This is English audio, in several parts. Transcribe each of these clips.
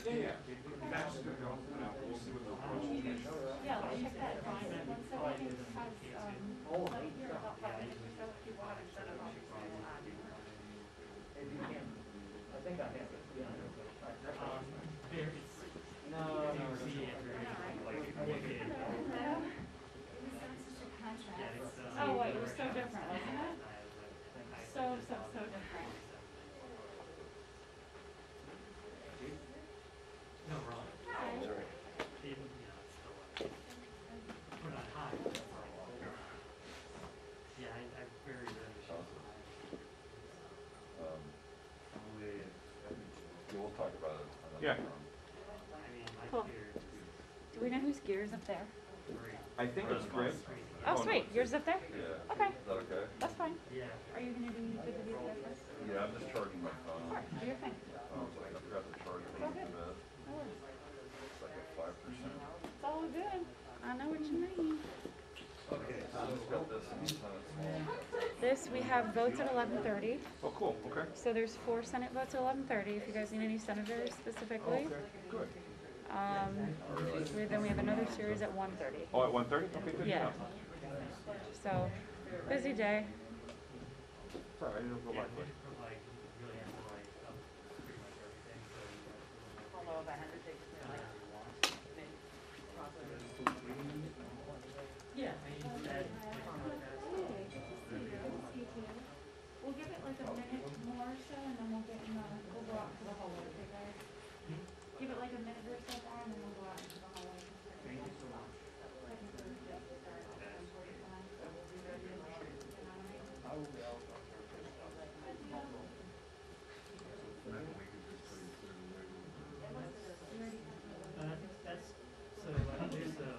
Yeah. That's good. We'll see what the approach is. Yeah, let's check that line. One second, because like here about 5 minutes or so, people haven't shut it off. I think I have it. Yeah. No. Oh, wait, it was so different, wasn't it? So different. No, wrong. Hi. Sorry. Even, it's still we're not high. Yeah, I very rarely show. We'll talk about it. Yeah. I mean, my Cool. beard Do we know whose gear is up there? is great. I think it's great. Oh, sweet. Yours up there? Yeah. Okay. Is that okay? That's fine. Yeah. Are you going to do the video first? Yeah, I'm just charging my phone. Sure. Do your thing. So I forgot to charge it. Go ahead. It's No worries. like at 5%. It's all good. I know what you mean. Okay, so I just got this and small. This, we have votes at 11:30. Oh, cool. Okay. So there's 4 Senate votes at 11:30. If you guys need any senators specifically. Okay. Good. Then we have another series at 1:30. Oh, at 1:30? Okay, good. Yeah. So, busy day. Sorry, I didn't go back. Like, really have to like up pretty much everything. Yeah, I mean, that, We'll give it like a minute more or so, and then we'll go out into the hallway, okay, guys? Give it like a minute or so, and then we'll go out into the hallway. thank you so much. That's, so, there's a.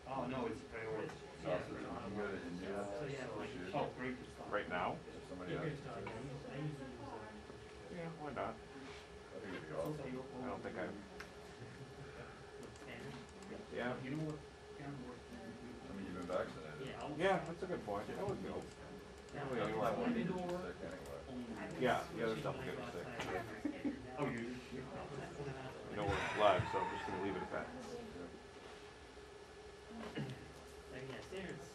Oh, no, it's priority. Yeah. You got it in here. So, yeah, like, Oh, great. Right now? If somebody yeah, else. here's Doug. I usually use Yeah, why not? I think it'd be awesome. I don't think I've. standard. Yeah. You know what? I mean, you've been vaccinated. Yeah, I'll. Yeah, that's a good point. That would go. Yeah, Really, You you might want want to to get indoor. sick anyway. Yeah, the other stuff will get us sick. Oh, you. You know we're live, so I'm just going to leave it at that. Like, yeah, standards.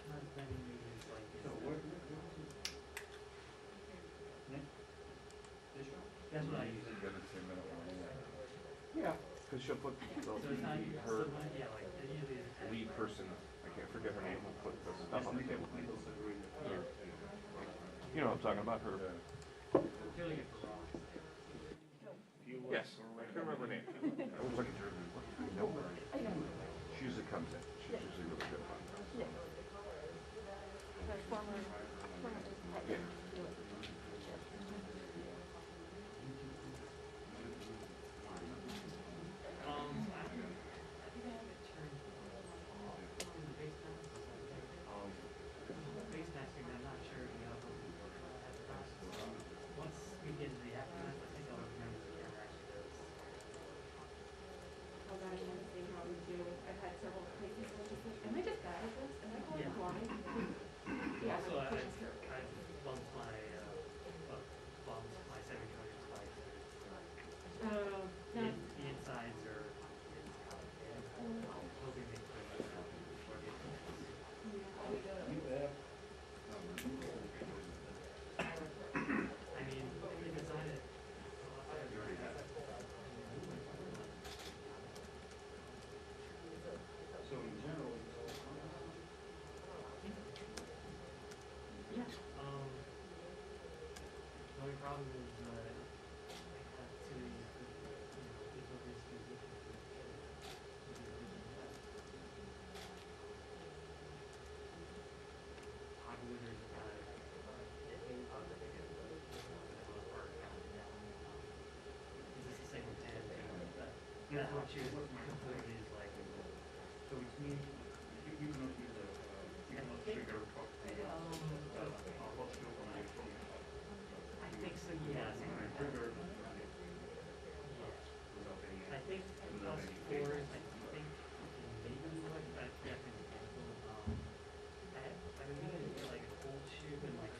Not many meetings like this. So what? Next? This show? That's what I use. You got a 2-minute warning. Yeah, because she'll put So it's not, her yeah, like, it usually is. lead person, I can't forget her name, will put the stuff on the table. You know what I'm talking about, her. It's really good for raw. Yes, I can't remember her name. I was looking at her. I know her. She usually comes in. She's usually really good about that. Yeah. Yeah. I think I have it turned off in the base mask. Base masking, I'm not sure, once we get into the aftermath, I think I'll remember the camera actually does. Oh God, I want to see how we do. I've had several places where just like, am I just bad at this? Am I going blind? Yeah, Also, like, I pushes her. bumped my semi-coated spikes. Oh, no. The insides are, hoping they put it out before the I mean, they designed it. So in general, Yeah. The only problem is, I have to, people basically probably there's about it's the same with 10. That's what you conclude is like. so which means you cannot use a, you cannot trigger what's built on your phone. I think so, yeah. Trigger. I think plus 4 is, I think, maybe what, I can't think of I've been meaning to get like a cold shoe and like,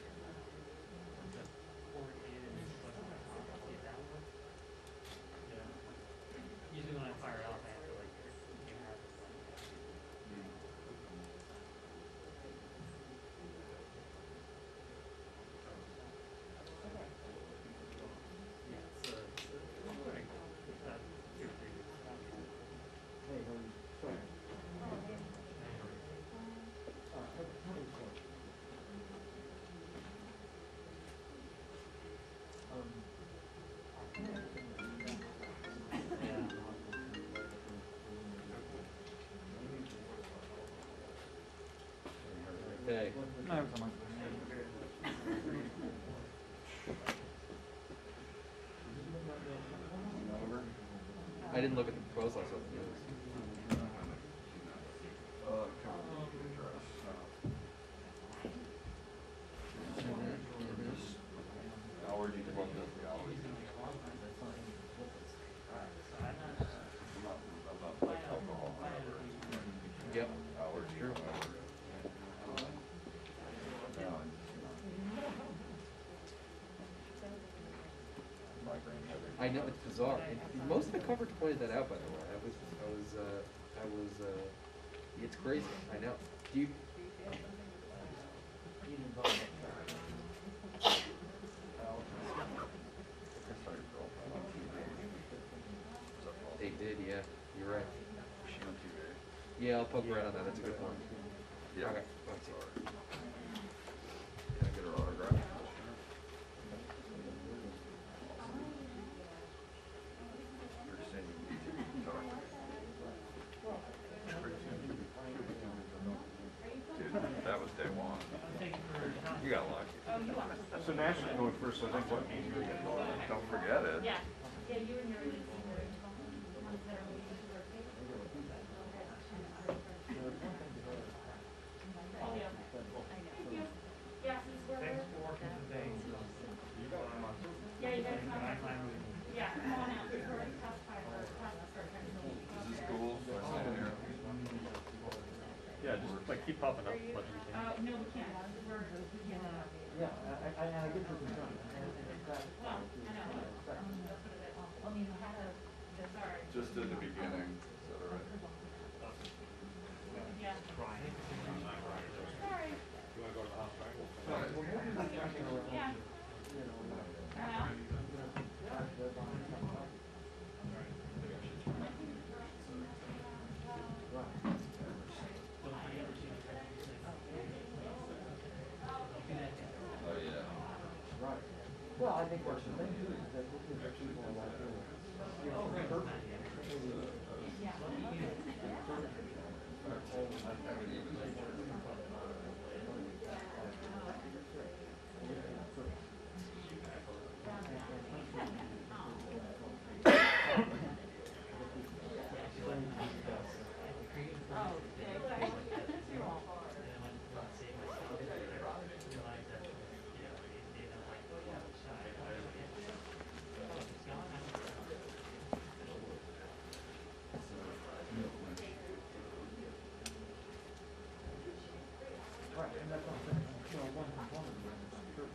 Hey. No, it was on my. I didn't look at the proposal, I saw the news. Allergy to what the allergy. I'm not like alcohol. Yep. Allergy. True. Migraine headache. I know, it's bizarre. Most of the coverage pointed that out, by the way. It's crazy. I know. Do you? They did, yeah. You're right. She on TV? Yeah, I'll poke around on that. That's a good point. Yeah. Okay. Let's see. Sorry. Can I get her autograph? You're saying you need to talk. Dude, that was day one. You got lucky. So Nash's going first, I think what means you're gonna go. Don't forget it. Yeah, yeah, you and your ones that are waiting for paper. Oh, yeah. Thank you. Yeah, since we're. Thanks for working today. Yeah, you guys come. Yeah, come on out. We're in tough time. Is this cool? Do I stand here? Yeah, just like keep popping up as much as you can. No, we can't. We can't. Yeah, I get your concern, and Well, I know. I mean, I had a, sorry. Just in the beginning, is that all right? Yeah. Sorry. You wanna go to the house, right? Yeah. Oh, yeah. Right. Well, I think that's the thing too, is that looking at people like right, and that's what I'm saying. So one component of it is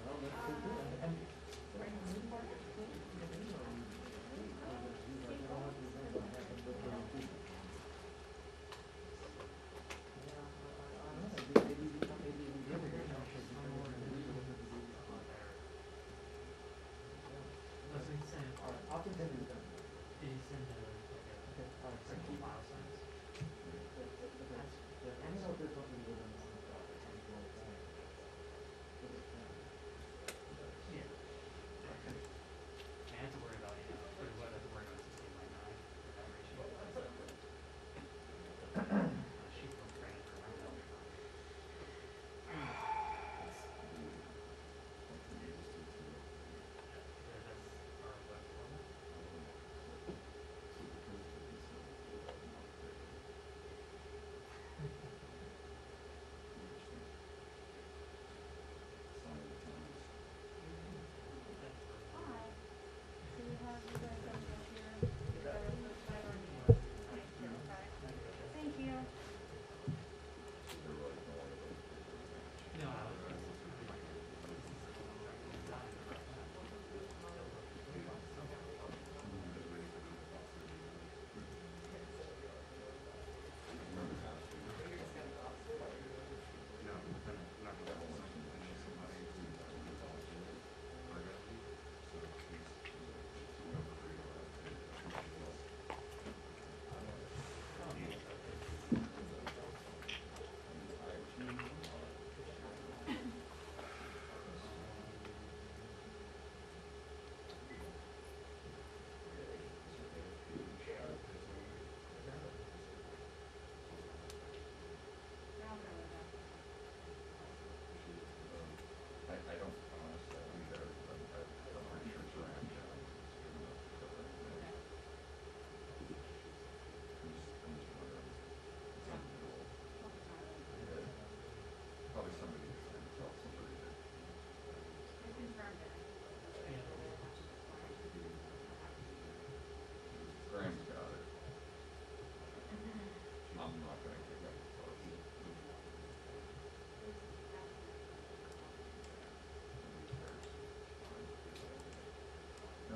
well, that's pretty good. And I'll continue with that. Okay, all right, thank you. I don't know if there's something good on this.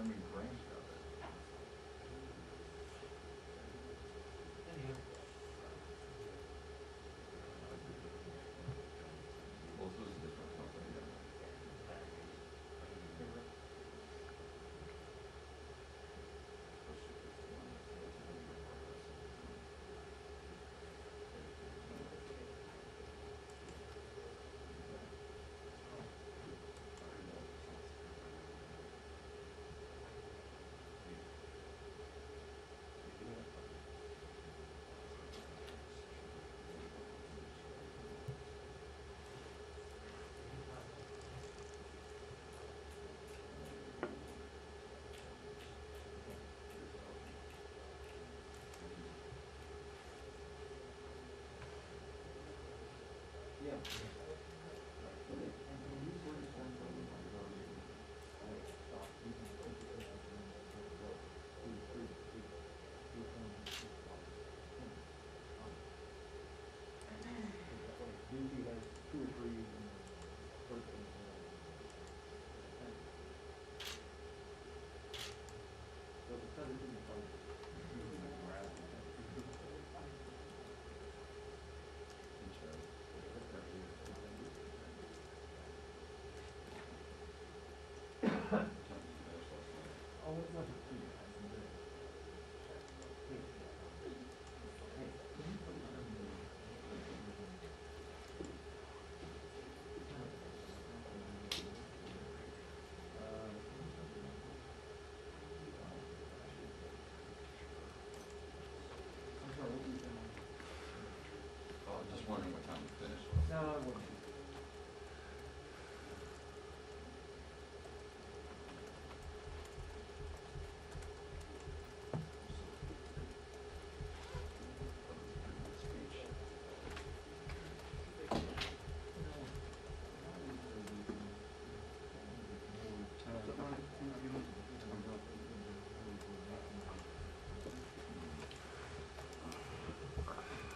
Jeremy Grant's got it. Anyhow. Well, this is a different company, yeah. Oh, I'm just wondering what time we finish. No, I wouldn't.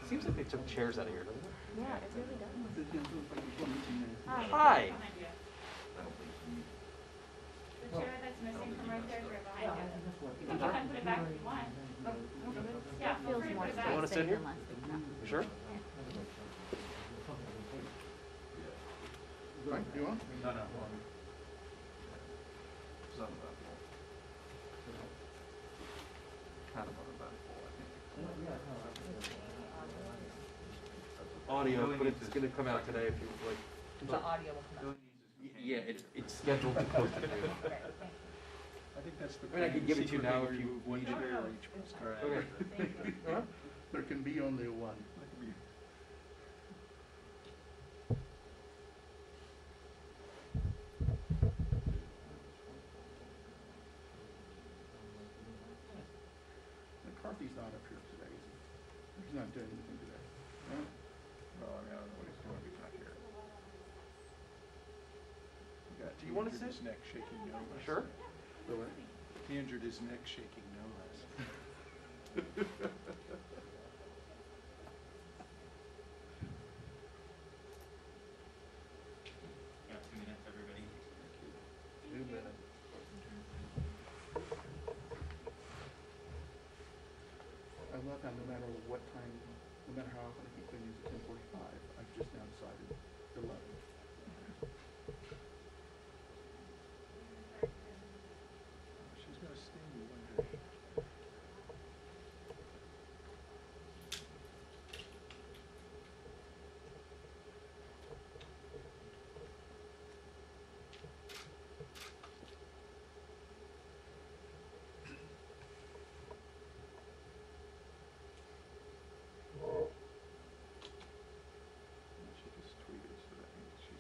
Seems like they took chairs out of here, doesn't it? Yeah, it really does. Hi. The chair that's missing from right there is right behind you. You can go ahead and put it back if you want. Yeah, feel free to put it back. You want to sit here? You sure? Right, you want? No, no. Something about full. Kind of about full, I think. Audio, but it's gonna come out today if you would like. The audio will come out. Yeah, it's scheduled to post it. Okay, thank I think that's the. I mean, I could give it to you now if you One need it. chair each. Okay. Thank you. Huh? There can be only one. McCarthy's not up here today, is he? He's not doing anything today. No? Well, I mean, I don't know what he's doing, he's not here. Do you wanna sit? His neck shaking no less. Sure. Really? He injured his neck shaking no less. Got 2 minutes, everybody. You bet. I love how no matter what time, no matter how often I keep going to use it 10:45, I've just now decided 11. She's gonna sting you one day. She just tweeted, so that means she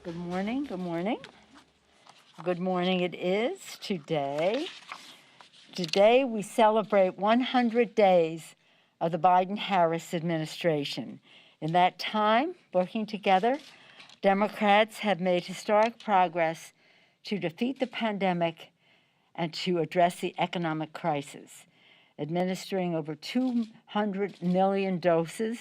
Good morning, good morning. Good morning it is today. Today we celebrate 100 days of the Biden-Harris administration. In that time, working together, Democrats have made historic progress to defeat the pandemic and to address the economic crisis, administering over 200 million doses.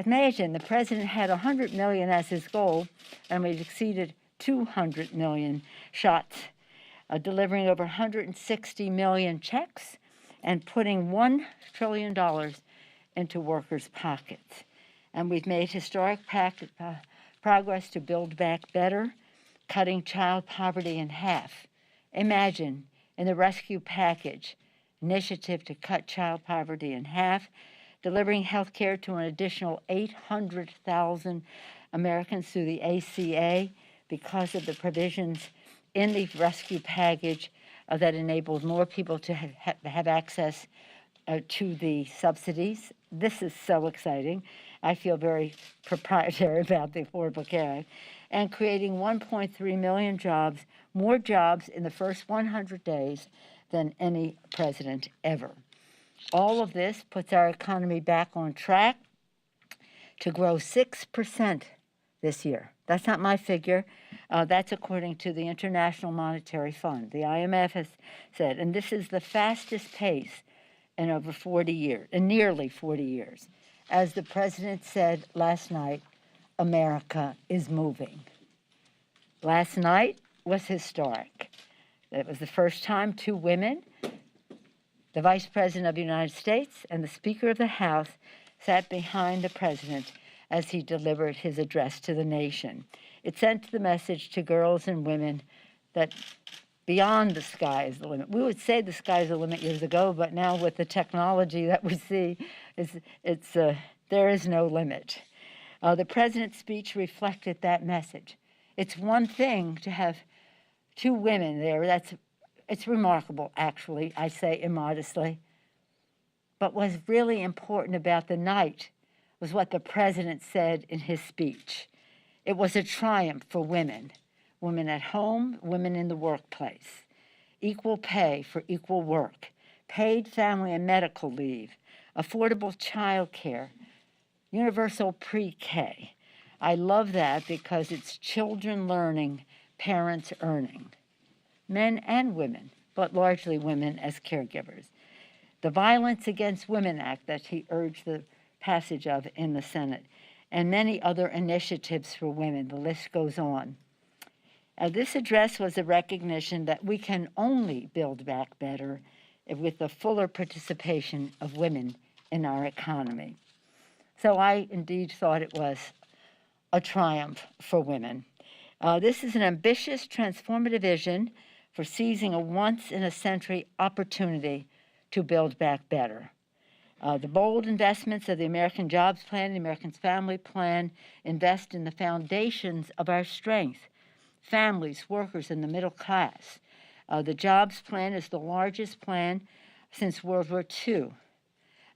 Imagine the president had 100 million as his goal, and we've exceeded 200 million shots, delivering over 160 million checks and putting $1 trillion into workers' pockets. And we've made historic progress to build back better, cutting child poverty in half. Imagine, in the rescue package, initiative to cut child poverty in half, delivering health care to an additional 800,000 Americans through the ACA because of the provisions in the rescue package that enabled more people to have access to the subsidies. This is so exciting. I feel very proprietary about the Affordable Care Act. And creating 1.3 million jobs, more jobs in the first 100 days than any president ever. All of this puts our economy back on track to grow 6% this year. That's not my figure. That's according to the International Monetary Fund. The IMF has said, and this is the fastest pace in over 40 years, in nearly 40 years. As the president said last night, America is moving. Last night was historic. It was the first time two women, the Vice President of the United States and the Speaker of the House, sat behind the president as he delivered his address to the nation. It sent the message to girls and women that beyond the sky is the limit. We would say the sky is the limit years ago, but now with the technology that we see, there is no limit. The president's speech reflected that message. It's one thing to have two women there. It's remarkable, actually, I say immodestly. But what's really important about the night was what the president said in his speech. It was a triumph for women, women at home, women in the workplace. Equal pay for equal work, paid family and medical leave, affordable child care, universal pre-K. I love that because it's children learning, parents earning. Men and women, but largely women as caregivers. The Violence Against Women Act that he urged the passage of in the Senate, and many other initiatives for women. The list goes on. This address was a recognition that we can only build back better with the fuller participation of women in our economy. So I indeed thought it was a triumph for women. This is an ambitious, transformative vision for seizing a once-in-a-century opportunity to build back better. The bold investments of the American Jobs Plan, the American Family Plan, invest in the foundations of our strength, families, workers, and the middle class. The Jobs Plan is the largest plan since World War II,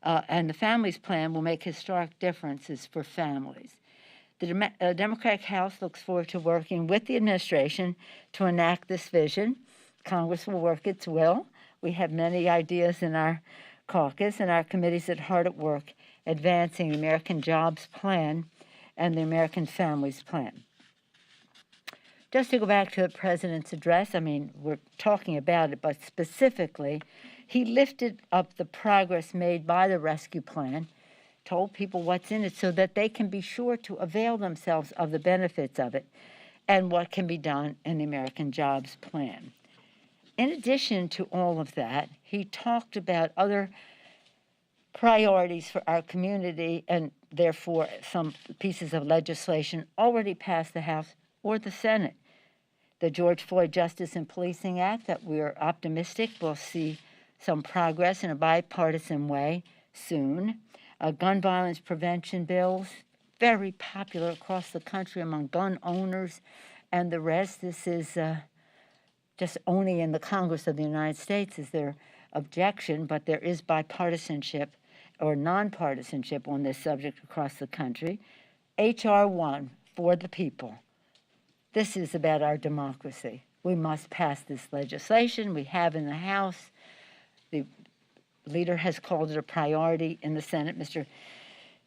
and the Families Plan will make historic differences for families. The Democratic House looks forward to working with the administration to enact this vision. Congress will work its will. We have many ideas in our caucus, and our committees are hard at work advancing the American Jobs Plan and the American Families Plan. Just to go back to the president's address, I mean, we're talking about it, but specifically, he lifted up the progress made by the rescue plan, told people what's in it so that they can be sure to avail themselves of the benefits of it and what can be done in the American Jobs Plan. In addition to all of that, he talked about other priorities for our community and therefore some pieces of legislation already passed the House or the Senate. The George Floyd Justice and Policing Act that we're optimistic will see some progress in a bipartisan way soon. Gun violence prevention bills, very popular across the country among gun owners and the rest. This is just only in the Congress of the United States is there objection, but there is bipartisanship or nonpartisanship on this subject across the country. H.R. 1 for the people. This is about our democracy. We must pass this legislation. We have in the House. The leader has called it a priority in the Senate, Mr.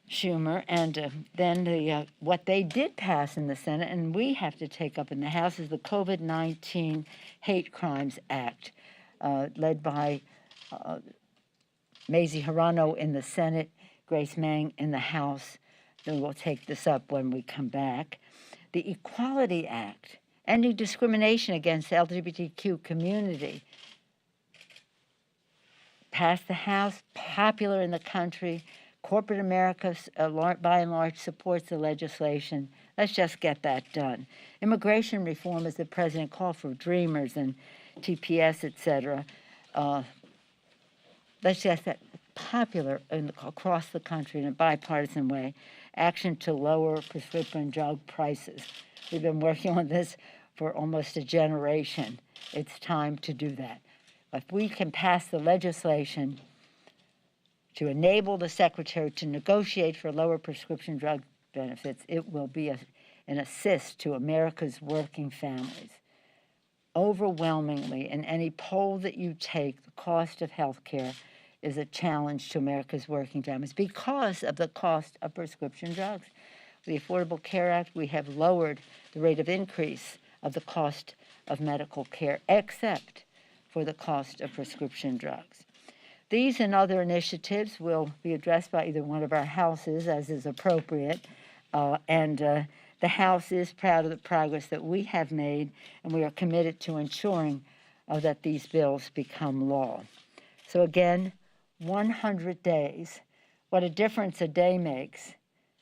Schumer, and then what they did pass in the Senate, and we have to take up in the House, is the COVID-19 Hate Crimes Act, led by Mazie Hirono in the Senate, Grace Meng in the House. Then we'll take this up when we come back. The Equality Act, ending discrimination against the LGBTQ community, passed the House, popular in the country. Corporate America, by and large, supports the legislation. Let's just get that done. Immigration reform, as the president called for, Dreamers and TPS, et cetera. Let's just get popular across the country in a bipartisan way. Action to lower prescription drug prices. We've been working on this for almost a generation. It's time to do that. If we can pass the legislation to enable the secretary to negotiate for lower prescription drug benefits, it will be an assist to America's working families. Overwhelmingly, in any poll that you take, the cost of health care is a challenge to America's working families because of the cost of prescription drugs. With the Affordable Care Act, we have lowered the rate of increase of the cost of medical care, except for the cost of prescription drugs. These and other initiatives will be addressed by either one of our houses, as is appropriate, and the House is proud of the progress that we have made, and we are committed to ensuring that these bills become law. So again, 100 days. What a difference a day makes.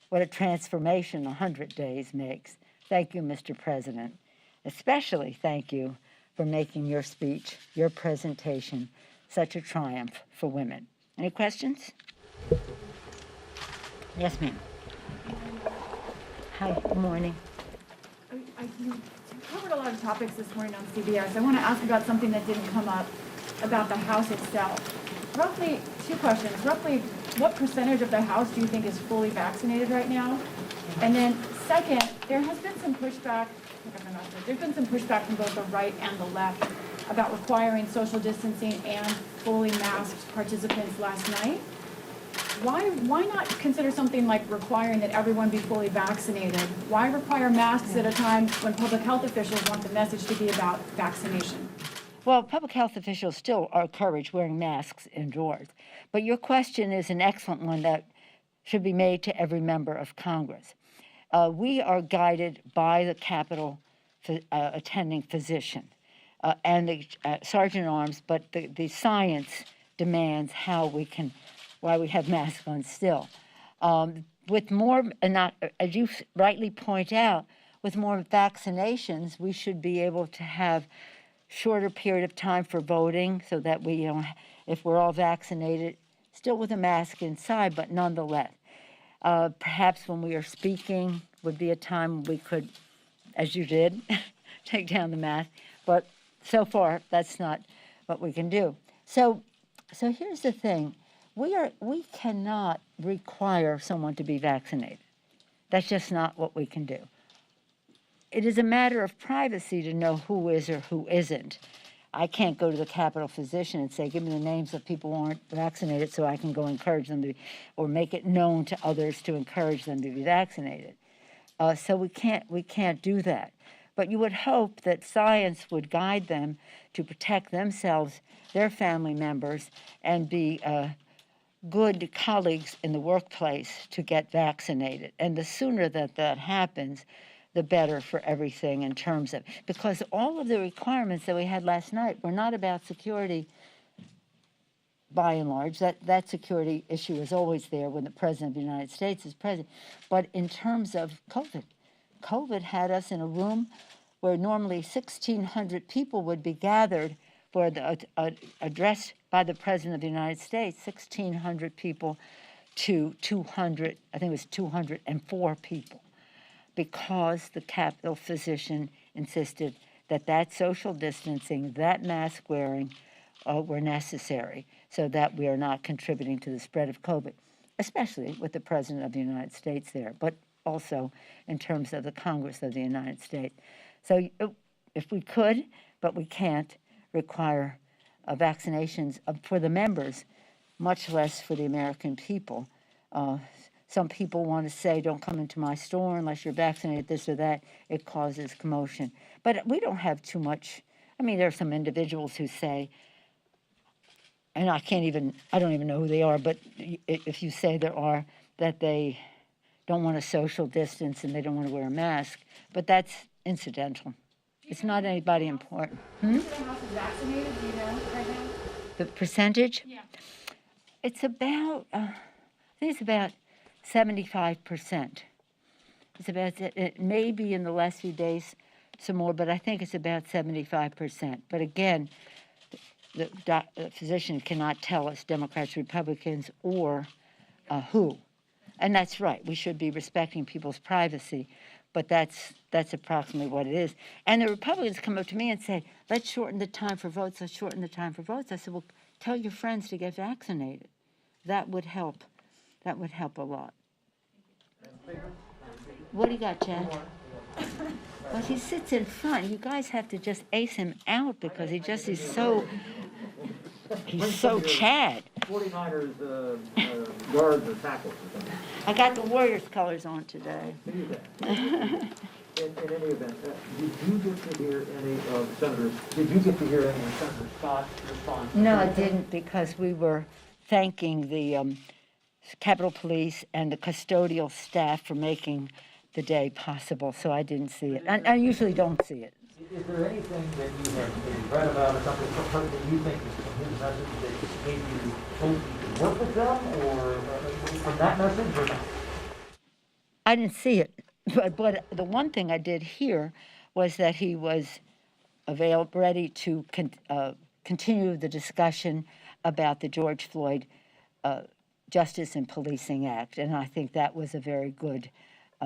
What a transformation 100 days makes. Thank you, Mr. President. Especially thank you for making your speech, your presentation, such a triumph for women. Any questions? Yes, ma'am. Hi, good morning. You covered a lot of topics this morning on CBS. I want to ask about something that didn't come up about the House itself. Roughly, two questions. Roughly, what percentage of the House do you think is fully vaccinated right now? And then second, there has been some pushback, there's been some pushback from both the right and the left about requiring social distancing and fully masked participants last night. Why not consider something like requiring that everyone be fully vaccinated? Why require masks at a time when public health officials want the message to be about vaccination? Well, public health officials still encourage wearing masks indoors. But your question is an excellent one that should be made to every member of Congress. We are guided by the Capitol attending physician and the sergeant at arms, but the science demands why we have masks on still. With more, as you rightly point out, with more vaccinations, we should be able to have shorter period of time for voting so that we, if we're all vaccinated, still with a mask inside, but nonetheless. Perhaps when we are speaking would be a time we could, as you did, take down the mask, but so far that's not what we can do. So here's the thing. We cannot require someone to be vaccinated. That's just not what we can do. It is a matter of privacy to know who is or who isn't. I can't go to the Capitol physician and say, give me the names of people who aren't vaccinated so I can go encourage them to or make it known to others to encourage them to be vaccinated. So we can't do that. But you would hope that science would guide them to protect themselves, their family members, and be good colleagues in the workplace to get vaccinated. And the sooner that happens, the better for everything in terms of, because all of the requirements that we had last night were not about security by and large. That security issue is always there when the President of the United States is president. But in terms of COVID had us in a room where normally 1,600 people would be gathered for the address by the President of the United States, 1,600 people to 200, I think it was 204 people, because the Capitol physician insisted that social distancing, that mask wearing were necessary so that we are not contributing to the spread of COVID, especially with the President of the United States there. But also in terms of the Congress of the United States. So if we could, but we can't, require vaccinations for the members, much less for the American people. Some people want to say, don't come into my store unless you're vaccinated, this or that. It causes commotion. But we don't have too much. I mean, there are some individuals who say, and I don't even know who they are, but if you say there are, that they don't want to social distance and they don't want to wear a mask, but that's incidental. It's not anybody important. The house is vaccinated, do you know right now? The percentage? Yeah. It's about, I think it's about 75%. It's about, it may be in the last few days some more, but I think it's about 75%. But again, the physician cannot tell us, Democrats, Republicans, or who. And that's right, we should be respecting people's privacy, but that's approximately what it is. And the Republicans come up to me and say, let's shorten the time for votes, let's shorten the time for votes. I said, well, tell your friends to get vaccinated. That would help. That would help a lot. What do you got, Chad? Well, he sits in front. You guys have to just ace him out because he's so Chad. 49ers guards or tackles or something. I got the Warriors colors on today. See that. In any event, did you get to hear any of Senators? Did you get to hear any of Senator Scott's response? No, I didn't, because we were thanking the Capitol Police and the custodial staff for making the day possible, so I didn't see it. I usually don't see it. Is there anything that you have maybe read about or something that you think is from his message that made you hope you could work with them, or from that message, or not? I didn't see it, but the one thing I did hear was that he was ready to continue the discussion about the George Floyd Justice and Policing Act, and I think that was a very good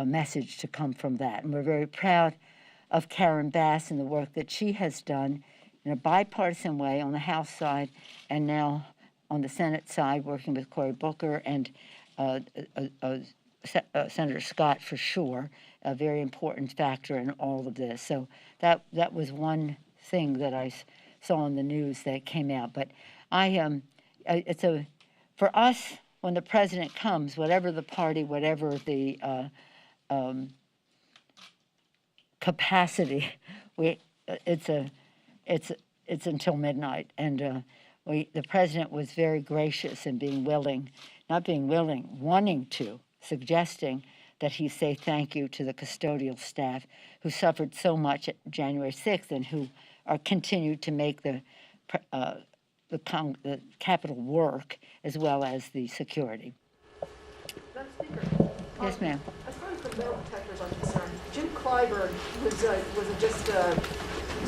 message to come from that. And we're very proud of Karen Bass and the work that she has done in a bipartisan way on the House side and now on the Senate side, working with Cory Booker and Senator Scott for sure, a very important factor in all of this. So that was one thing that I saw in the news that came out. But for us, when the president comes, whatever the party, whatever the capacity, it's until midnight, and the president was very gracious in wanting to, suggesting that he say thank you to the custodial staff who suffered so much at January 6th and who are continued to make the Capitol work as well as the security. Madam Speaker. Yes, ma'am. As far as the metal detectors are concerned, Jim Clyburn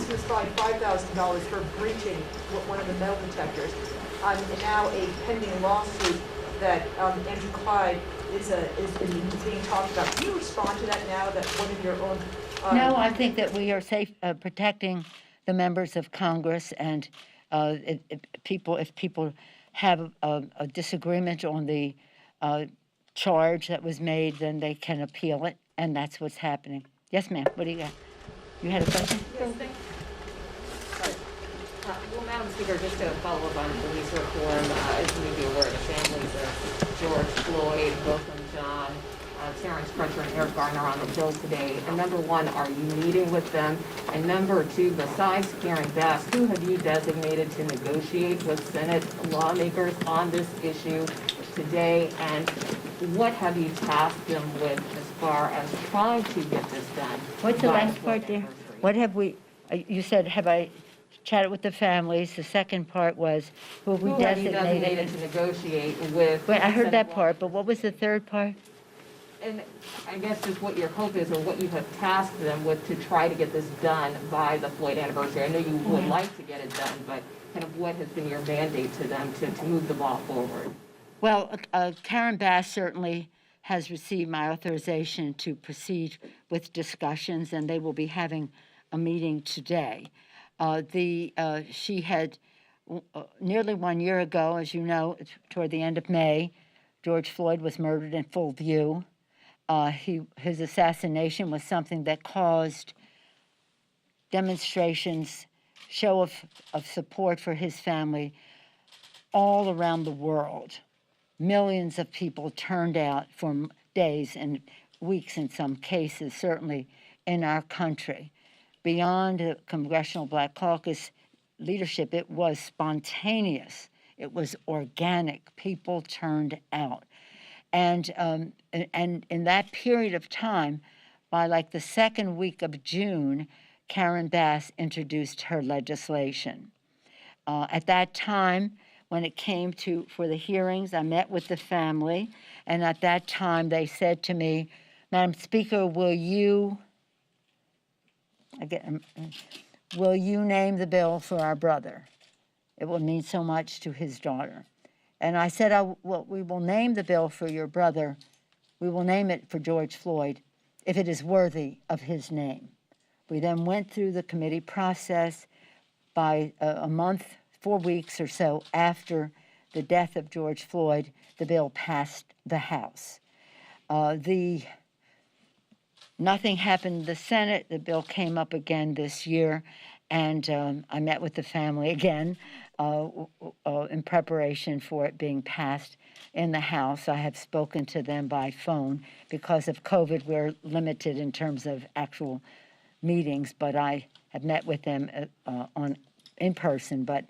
was fined $5,000 for breaching one of the metal detectors. And now a pending lawsuit that Andrew Clyde is being talked about. Can you respond to that now that one of your own? No, I think that we are safe protecting the members of Congress, and if people have a disagreement on the charge that was made, then they can appeal it, and that's what's happening. Yes, ma'am. What do you got? You had a question? Yes, thank you. Well, Madam Speaker, just to follow up on police reform, as you may be aware, the families of George Floyd, Botham Jean, Terrence Crutcher, and Eric Garner on the Hill today. And number one, are you meeting with them? And number two, besides Karen Bass, who have you designated to negotiate with Senate lawmakers on this issue today? And what have you tasked them with as far as trying to get this done? What's the last part there? What have we, you said, have I chatted with the families? The second part was, who have we designated? To negotiate with? Wait, I heard that part, but what was the third part? And I guess just what your hope is, or what you have tasked them with to try to get this done by the Floyd anniversary. I know you would like to get it done, but kind of what has been your mandate to them to move the ball forward? Well, Karen Bass certainly has received my authorization to proceed with discussions, and they will be having a meeting today. She had nearly 1 year ago, as you know, toward the end of May, George Floyd was murdered in full view. His assassination was something that caused demonstrations, show of support for his family all around the world. Millions of people turned out for days and weeks in some cases, certainly in our country. Beyond the Congressional Black Caucus leadership, it was spontaneous. It was organic. People turned out. And in that period of time, by like the second week of June, Karen Bass introduced her legislation. At that time, when it came for the hearings, I met with the family, and at that time they said to me, Madam Speaker, will you name the bill for our brother? It will mean so much to his daughter. And I said, we will name the bill for your brother. We will name it for George Floyd if it is worthy of his name. We then went through the committee process. By a month, 4 weeks or so after the death of George Floyd, the bill passed the House. Nothing happened in the Senate. The bill came up again this year, and I met with the family again in preparation for it being passed in the House. I have spoken to them by phone. Because of COVID, we're limited in terms of actual meetings, but I have met with them in person, but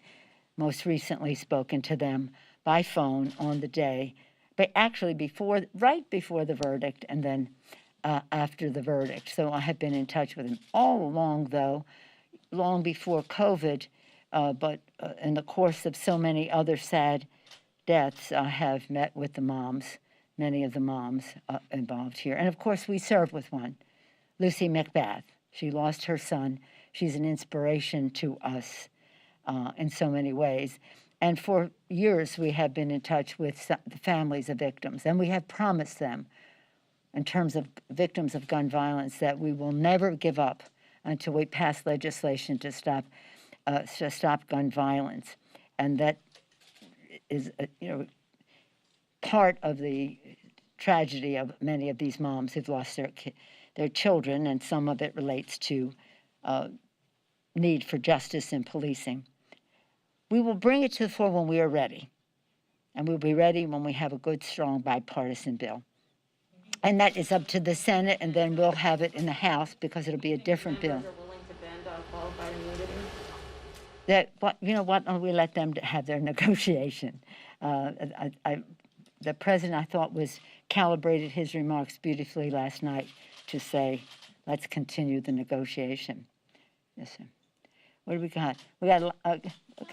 most recently spoken to them by phone on the day, but actually right before the verdict and then after the verdict. So I have been in touch with them all along, though, long before COVID, but in the course of so many other sad deaths, I have met with the moms, many of the moms involved here. And of course, we serve with one, Lucy McBath. She lost her son. She's an inspiration to us in so many ways. And for years, we have been in touch with the families of victims, and we have promised them, in terms of victims of gun violence, that we will never give up until we pass legislation to stop gun violence. And that is, part of the tragedy of many of these moms who've lost their children, and some of it relates to need for justice in policing. We will bring it to the floor when we are ready, and we'll be ready when we have a good, strong, bipartisan bill. And that is up to the Senate, and then we'll have it in the House because it'll be a different bill. Members are willing to bend on qualified immunity? We let them have their negotiation. The president, I thought, calibrated his remarks beautifully last night to say, let's continue the negotiation. Yes, sir. What do we got? We got, okay.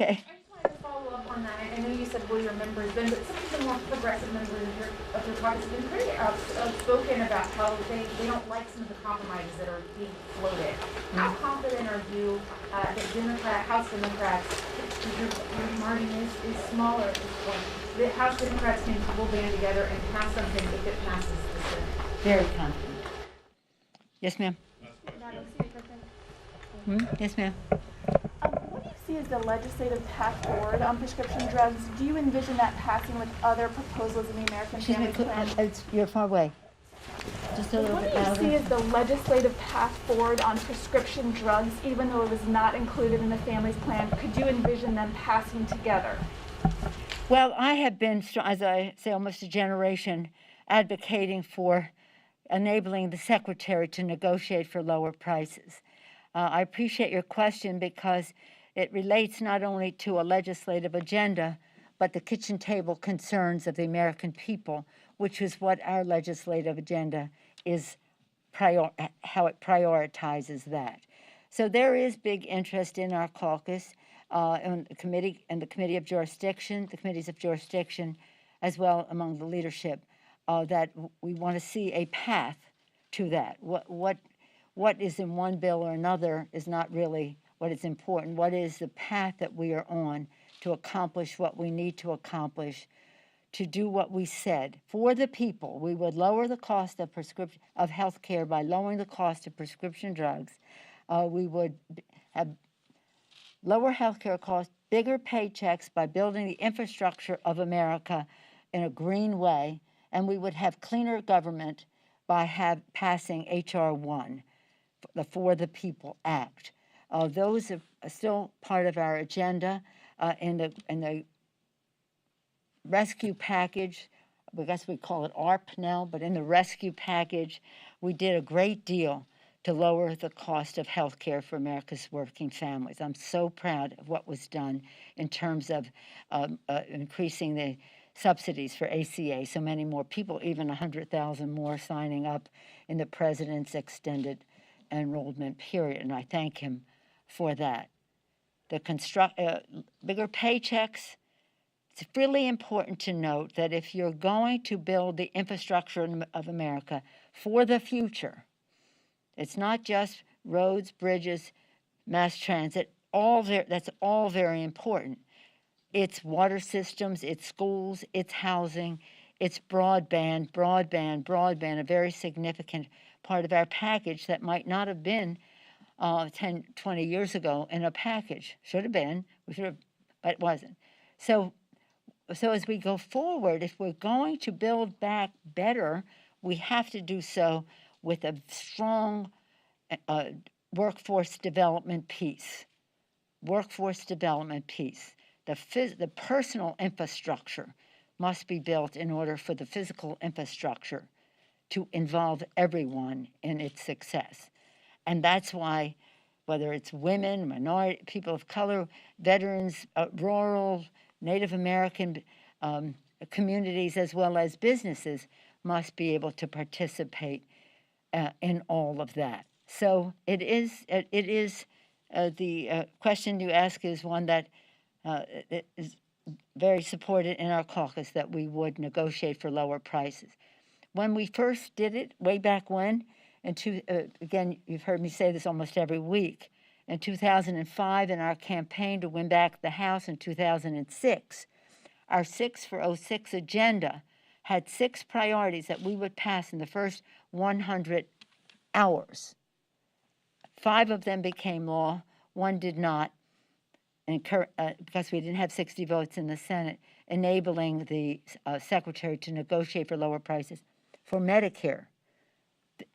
I just wanted to follow up on that. I know you said will your members been, but some of the more progressive members of your caucus have been pretty outspoken about how they don't like some of the compromises that are being floated. How confident are you that House Democrats, your margin is smaller at this point, that House Democrats will band together and pass something if it passes the Senate? Very confident. Yes, ma'am. Yes, ma'am. What do you see as the legislative path forward on prescription drugs? Do you envision that passing with other proposals in the American Family Plan? You're far away. Just a little bit louder. What do you see as the legislative path forward on prescription drugs, even though it was not included in the Family's Plan? Could you envision them passing together? Well, I have been, as I say, almost a generation advocating for enabling the Secretary to negotiate for lower prices. I appreciate your question because it relates not only to a legislative agenda, but the kitchen table concerns of the American people, which is what our legislative agenda is, how it prioritizes that. So there is big interest in our caucus, in the committee of jurisdiction, the committees of jurisdiction, as well among the leadership, that we want to see a path to that. What is in one bill or another is not really what is important. What is the path that we are on to accomplish what we need to accomplish, to do what we said for the people? We would lower the cost of health care by lowering the cost of prescription drugs. We would have lower health care costs, bigger paychecks by building the infrastructure of America in a green way, and we would have cleaner government by passing H.R. 1, the For the People Act. Those are still part of our agenda in the rescue package. I guess we call it ARP now, but in the rescue package, we did a great deal to lower the cost of health care for America's working families. I'm so proud of what was done in terms of increasing the subsidies for ACA, so many more people, even 100,000 more signing up in the president's extended enrollment period, and I thank him for that. The bigger paychecks. It's really important to note that if you're going to build the infrastructure of America for the future, it's not just roads, bridges, mass transit, that's all very important. It's water systems, it's schools, it's housing, it's broadband, a very significant part of our package that might not have been 10, 20 years ago in a package. Should have been, but it wasn't. So as we go forward, if we're going to build back better, we have to do so with a strong workforce development piece. Workforce development piece. The personal infrastructure must be built in order for the physical infrastructure to involve everyone in its success. And that's why, whether it's women, minority, people of color, veterans, rural, Native American communities, as well as businesses, must be able to participate in all of that. So it is the question you ask is one that is very supported in our caucus, that we would negotiate for lower prices. When we first did it, way back when, again, you've heard me say this almost every week, in 2005, in our campaign to win back the House in 2006, our 6 for 06 agenda had 6 priorities that we would pass in the first 100 hours. 5 of them became law, 1 did not, because we didn't have 60 votes in the Senate, enabling the secretary to negotiate for lower prices for Medicare.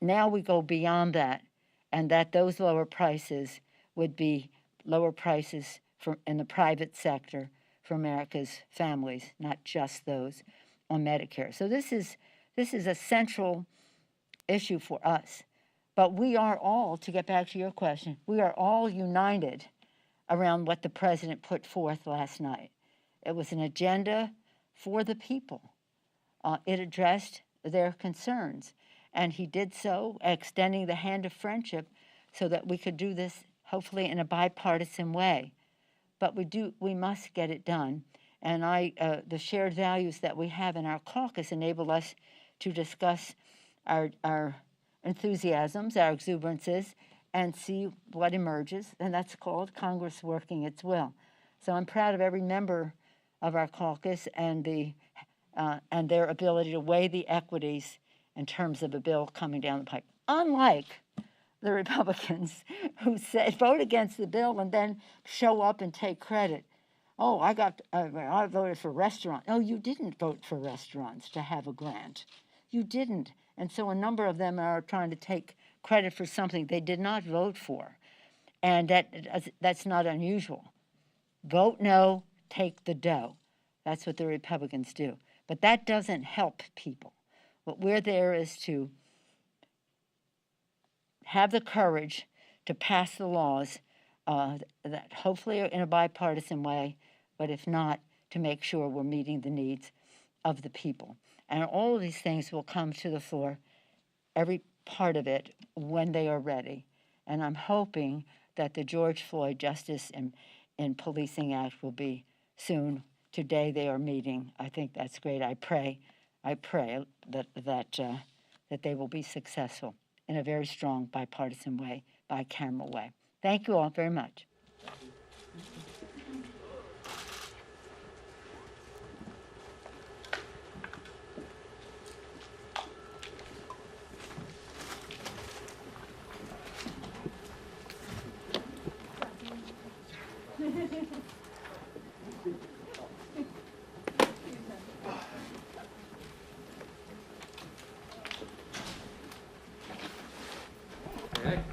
Now we go beyond that, and that those lower prices would be lower prices in the private sector for America's families, not just those on Medicare. So this is a central issue for us. But we are all, to get back to your question, we are all united around what the president put forth last night. It was an agenda for the people. It addressed their concerns, and he did so extending the hand of friendship so that we could do this hopefully in a bipartisan way. But we must get it done. And the shared values that we have in our caucus enable us to discuss our enthusiasms, our exuberances, and see what emerges, and that's called Congress working its will. So I'm proud of every member of our caucus and their ability to weigh the equities in terms of a bill coming down the pipe. Unlike the Republicans who vote against the bill and then show up and take credit. Oh, I voted for restaurants. Oh, you didn't vote for restaurants to have a grant. You didn't. And so a number of them are trying to take credit for something they did not vote for. And that's not unusual. Vote no, take the dough. That's what the Republicans do. But that doesn't help people. What we're there is to have the courage to pass the laws that hopefully are in a bipartisan way, but if not, to make sure we're meeting the needs of the people. And all of these things will come to the floor, every part of it, when they are ready. And I'm hoping that the George Floyd Justice and Policing Act will be soon. Today they are meeting. I think that's great. I pray that they will be successful in a very strong bipartisan way, bicameral way. Thank you all very much. Okay.